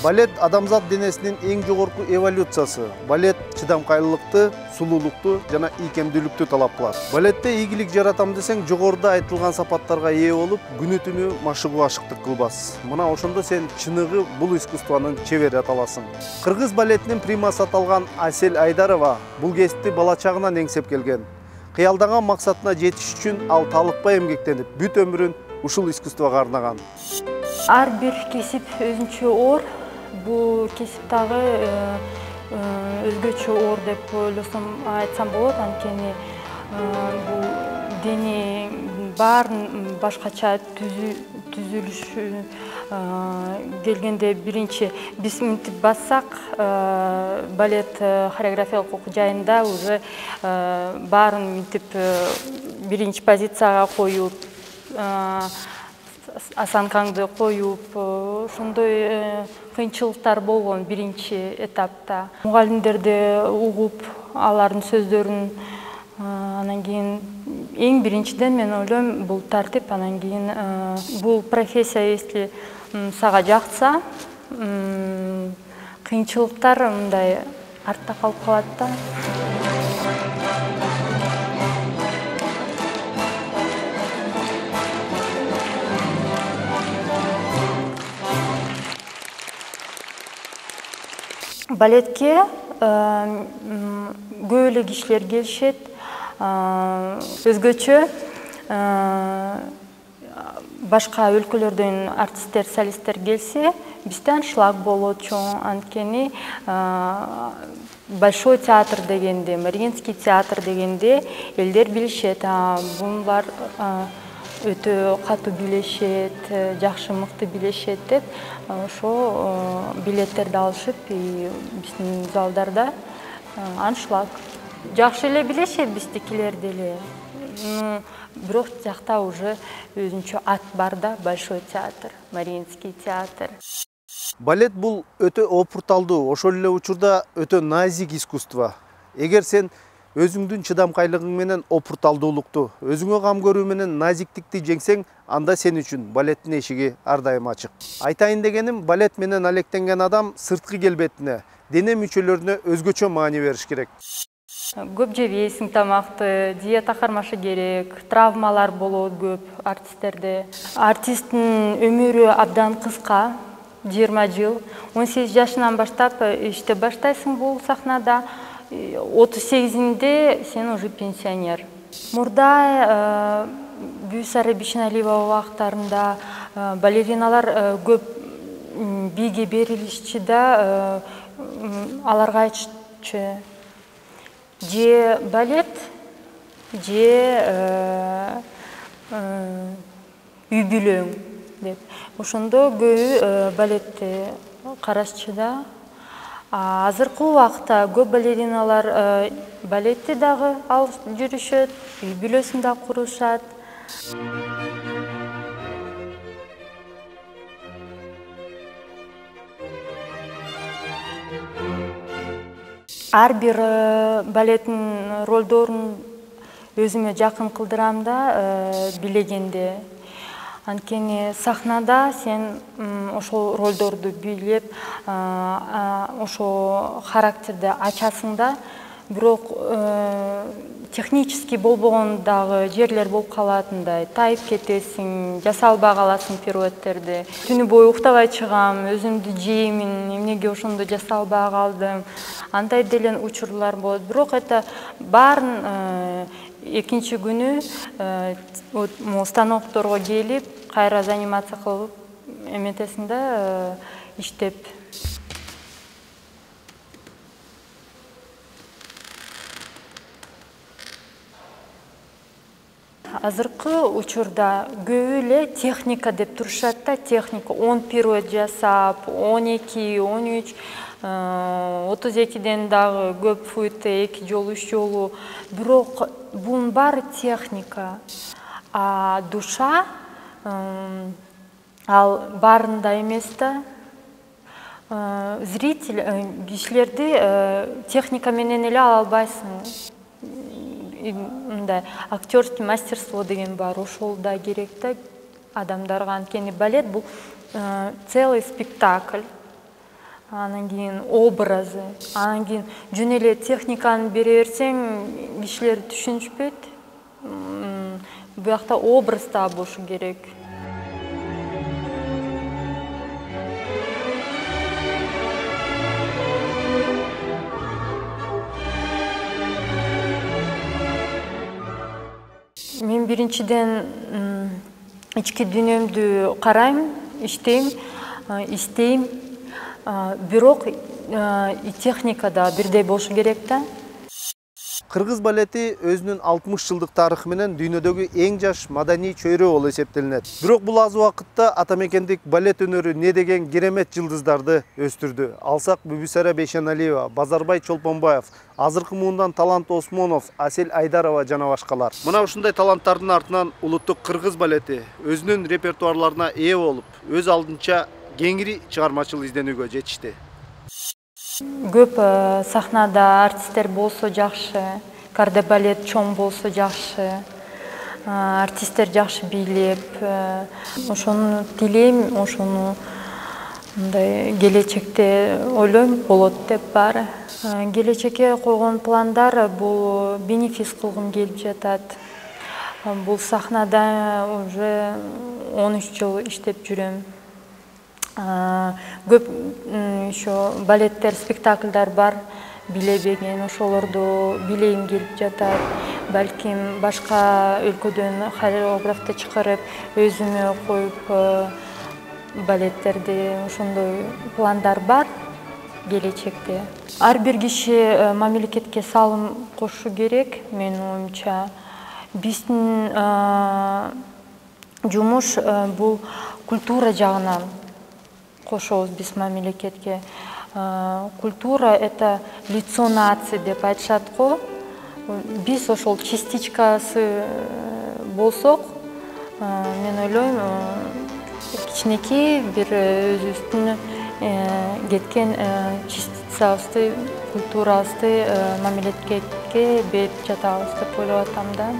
Балет адамзат денесинин эң жогорку эволюциясы. Балет чыдамкайлыкты, сулуулукту жана ийкемдүүлүктү талап кылат. Балетте ийгилик жаратам десең, жогоруда айтылган сапаттарга ээ болуп, күнү-түнү машыгуу ашыктык кылбас. Мына ошондо сен чыныгы бул искусствонун чебери аталасың. Кыргыз балетинин примасы аталган Асель Айдарова бул кесипти бала чагынан эңсеп келген. Кыялдаган максатына жетиш үчүн ал талыкпай эмгектенип, бүт өмүрүн ушул искусствого арнаган. Ар бир кесип өзүнчө оор. Бул кесип дагы өзгөчө оор деп ойлосом айтсам болот. Анткени бул дене баарын башкача түзүлүш келгенде биринчи биз мынтип бассак, балет хореографиялык окуу жайында уже баарын мынтип биринчи позицияга коюп, осанкаңды коюп, ошондой кыйынчылыктар болгон биринчи этапта. Мугалимдерди угуп, алардын сөздөрүн, анан кийин эң биринчиден мен ойлойм бул тартип, анан кийин бул профессия если сага жакса, кыйынчылыктар мындай артта калып калат да. Балетке көп эле кишилер келишет, өзгөчө башка өлкөлөрдөн артисттер, солисттер келсе, бизде аншлаг болот чоң. Анткени Большой театр дегенде, Мариинский театр дегенде элдер билишет, булар өтө катуу билешет, жакшы мыкты билешет деп, ошо билеттерди алышып, биздин залдарда аншлаг. Жакшы эле билешет биздикилер деле. Бирок жакта уже өзүнчө ат бар да, Большой театр, Мариинский театр. Балет бул өтө опурталдуу, ошол эле учурда өтө назик искусство. Эгер сен өзүңдүн чыдамкайлыгың менен опурталдуулукту, өзүңө кам көрүү менен назиктикти жеңсең, анда сен үчүн балеттин эшиги ар дайым ачык. Айтайын дегеним, балет менен алектенген адам сырткы келбетине, дене мүчөлөрүнө өзгөчө маани бериш керек. Көп жебейсиң тамакты, диета кармашы керек, травмалар болот көп артисттерде. Артисттин өмүрү абдан кыска, 20 жыл. 18 жашынан баштап иштеп баштайсың бул сахнада. 38-inde sen уже пенсионер. Мурда Бүйсары Бишеналиева убактарында балериналар көп бийге берилишчи да, аларга айтышчу: же балет, же үй бүлөң деп. Ошондо көбү балетти карашчу да. Азыркы убакта көп балериналар балетти дагы алып жүрүшөт, үй бүлөсүн да курушат. Ар бир балеттин ролдорун өзүмө жакын кылдырам да билегенде. Анткени сахнада сен ошол ролдорду билеп, ошо характерди ачасың да, бирок технически болбогон дагы жерлер болуп калатындай, тайып кетесиң, жасалбай каласың пируэттерди. Түнү бою уктабай чыгам, өзүмдү жеймин, эмнеге ошондо жасалбай калдым. Андай деле учурлар болот. Бирок это баарын экинчи күнү станокторго келип, кайра занимация кылып, эметесиң да, иштеп. Азыркы учурда көп эле техника деп турушат да, техника. 10 пируэт жасап, 12, 13, 32ден дагы көп фуйте, 2 жолу, 3 жолу. Бирок бунун баары техника. А душа ал баарында эмес да. Зритель, кишилерди техника менен эле ала албайсың. Мындай актерский мастерство деген бар, ошол да керек да адамдарга. Анткени балет бул целый спектакль. анан кийин образы, анан кийин жөн эле техниканы бере берсең кишилер түшүнүшпөйт. Буякта образ да болушу керек. Мен биринчиден ички дүйнөмдү карайм, иштейм, издейм. Бирок техника да бирдей болушу керек да. Кыргыз балети өзүнүн 60 жылдык тарыхы менен дүйнөдөгү эң жаш маданий чөйрө болуп эсептелинет. Бирок бул аз убакытта атамекендик балет өнөрү не деген керемет жылдыздарды өстүрдү. Алсак Бүбүсара Бейшеналиева, Базарбай Чолпонбаев, азыркы муундан Талант Осмонов, Асель Айдарова жана башкалар. Мына ушундай таланттардын артынан улуттук кыргыз балети өзүнүн репертуарларына ээ болуп, өз алдынча кеңири чыгармачыл изденүүгө жетишти. Көп сахнада артисттер болсо жакшы, кардебалет чоң болсо жакшы, артисттер жакшы бийлеп, ошону тилейм, ошону мындай келечекте ойлойм болот деп баары. Келечекке койгон пландар бул бенефис кылгым келип жатат. Бул сахнада уже 13 жыл иштеп жүрөм. Көп еще балеттер, спектакльдар бар, билебеген, ошолорду билейм келип жатат. Балким башка өлкөдөн хореографты чыгарып, өзүмө коюп балеттерди, ошондой пландар бар келечекте. Ар бир киши мамлекетке салым кошушу керек, менин оюмча. Биздин жумуш бул культура жагынан кошобуз биз мамлекетке. Культура — это лицо нации деп айтышат го. Биз ошол частичкасы болсок, мен ойлойм, кичинекей бир өзүбүздүн кеткен частицабызды, культурабызды мамлекетке берип жатабыз деп ойлоп атам да.